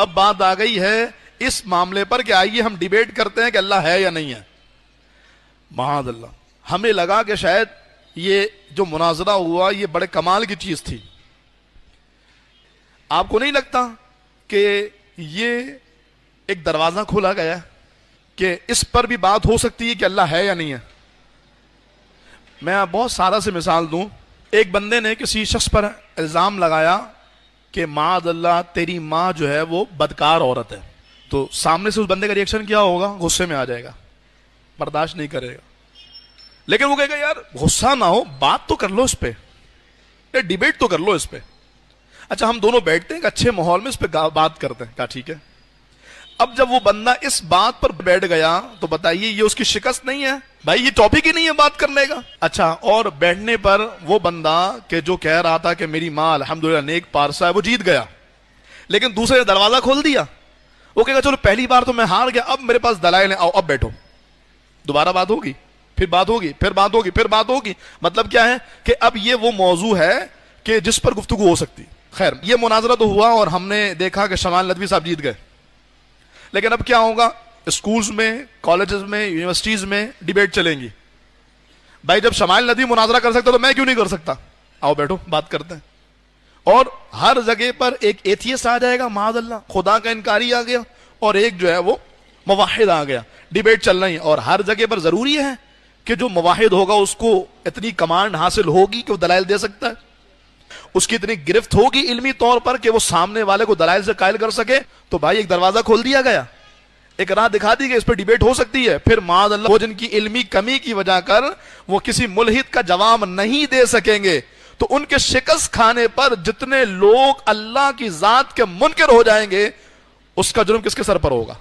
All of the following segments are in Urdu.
اب بات آ گئی ہے اس معاملے پر کہ آئیے ہم ڈیبیٹ کرتے ہیں کہ اللہ ہے یا نہیں ہے. معاذ اللہ. ہمیں لگا کہ شاید یہ جو مناظرہ ہوا یہ بڑے کمال کی چیز تھی. آپ کو نہیں لگتا کہ یہ ایک دروازہ کھولا گیا کہ اس پر بھی بات ہو سکتی ہے کہ اللہ ہے یا نہیں ہے؟ میں بہت سادہ سے مثال دوں. ایک بندے نے کسی شخص پر الزام لگایا کہ معاذ اللہ تیری ماں جو ہے وہ بدکار عورت ہے. تو سامنے سے اس بندے کا ریئیکشن کیا ہوگا؟ غصے میں آ جائے گا, برداشت نہیں کرے گا. لیکن وہ کہے گا یار غصہ نہ ہو, بات تو کر لو اس پہ, ڈیبیٹ تو کر لو اس پہ. اچھا ہم دونوں بیٹھتے ہیں ایک اچھے ماحول میں اس پہ بات کرتے ہیں. کہا ٹھیک ہے. اب جب وہ بندہ اس بات پر بیٹھ گیا تو بتائیے یہ اس کی شکست نہیں ہے؟ بھائی یہ ٹاپک ہی نہیں ہے بات کرنے کا. اچھا اور بیٹھنے پر وہ بندہ کہ جو کہہ رہا تھا کہ میری ماں الحمدللہ نیک پارسا ہے وہ جیت گیا, لیکن دوسرے نے دروازہ کھول دیا. وہ کہے گا چلو پہلی بار تو میں ہار گیا, اب میرے پاس دلائل ہیں, آؤ اب بیٹھو, دوبارہ بات ہوگی, پھر بات ہوگی, پھر بات ہوگی, پھر بات ہوگی. مطلب کیا ہے کہ اب یہ وہ موضوع ہے کہ جس پر گفتگو ہو سکتی. خیر یہ مناظرہ تو ہوا اور ہم نے دیکھا کہ شمال ندوی صاحب جیت گئے. لیکن اب کیا ہوگا؟ اسکولز میں, کالجز میں, یونیورسٹیز میں ڈیبیٹ چلیں گی. بھائی جب شمال ندوی مناظرہ کر سکتا تو میں کیوں نہیں کر سکتا؟ آؤ بیٹھو بات کرتے ہیں. اور ہر جگہ پر ایک ایتھیسٹ آ جائے گا, معاذ اللہ خدا کا انکاری آ گیا, اور ایک جو ہے وہ موحد آ گیا. ڈیبیٹ چل رہی ہے اور ہر جگہ پر ضروری ہے کہ جو موحد ہوگا اس کو اتنی کمانڈ حاصل ہوگی کہ وہ دلائل دے سکتا ہے, اس کی اتنی گرفت ہوگی علمی طور پر کہ وہ سامنے والے کو دلائل سے قائل کر سکے. تو بھائی ایک دروازہ کھول دیا گیا, ایک راہ دکھا دی کہ اس پہ ڈیبیٹ ہو سکتی ہے. پھر معاذ اللہ وہ جن کی علمی کمی کی وجہ کر وہ کسی ملحد کا جواب نہیں دے سکیں گے, تو ان کے شکست کھانے پر جتنے لوگ اللہ کی ذات کے منکر ہو جائیں گے اس کا جرم کس کے سر پر ہوگا؟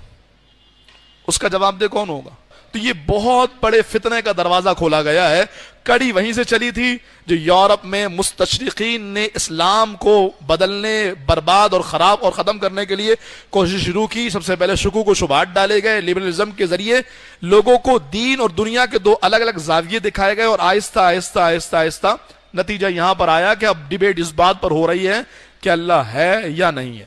اس کا جواب دے کون ہوگا؟ تو یہ بہت بڑے فتنے کا دروازہ کھولا گیا ہے. کڑی وہیں سے چلی تھی جو یورپ میں مستشرقین نے اسلام کو بدلنے, برباد اور خراب اور ختم کرنے کے لیے کوشش شروع کی. سب سے پہلے شکوک و شبہات ڈالے گئے, لبرلزم کے ذریعے لوگوں کو دین اور دنیا کے دو الگ الگ زاویے دکھائے گئے, اور آہستہ آہستہ آہستہ آہستہ نتیجہ یہاں پر آیا کہ اب ڈیبیٹ اس بات پر ہو رہی ہے کہ اللہ ہے یا نہیں ہے.